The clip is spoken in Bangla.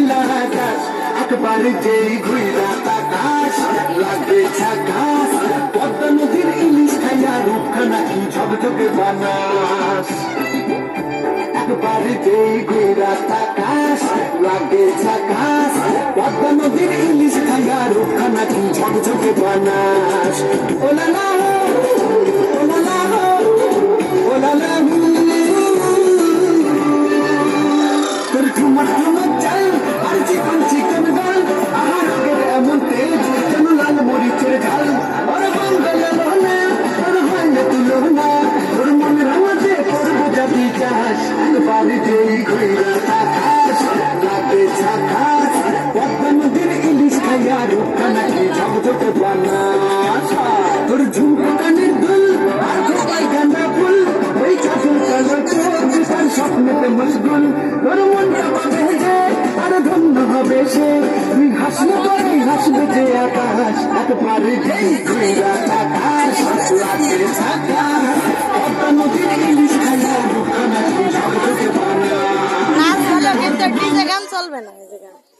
নীলা আকাশ একবার যেই ঘুইরা তাকাশ লাগে ঝাকাশ পদ্মা নদীর ইলিশ খাইয়া রূপখানা কি ঝকঝকে বানাস একবার যেই ঘুইরা তাকাশ লাগে ঝাকাশ পদ্মা নদীর ইলিশ খাইয়া রূপখানা কি ঝকঝকে বানাস ওলালা ওলালা ওলালা তোর ঠুমক ঠুমক চাল আর চিকন চিকন গাল আহার আগের এমন তেজ যেন লাল মরিচের ঝাল ওর বাঙ্গালা লোনা তোর হয় না তুলনা তোর মন রাঙাতে করব যাবি চাষ একবার যেই ঘুইরা তাকাশ লাগে ঝাকাশ পদ্মা নদীর ইলিশ খাইয়া রূপখানা কি ঝকঝকে বানাস তোর ঝুমকো কানের দুল আর খোপায় গাঁদা ফুল ওই চাঁদুর কালো চোখ তার স্বপ্নেতে মশগুল তোর মনটা পাবে যে আর ধন্য হবে সে তুই হাসলে পরে হাসবে যে আকাশ একবার যেই ঘুইরা তাকাশ লাগে ঝাকাশ পদ্মা নদীর ইলিশ খাইয়া রূপখানা কি ঝকঝকে বানাস নাচ ভালো কিন্তু ডিজে গান চলবে না এই জায়গায়।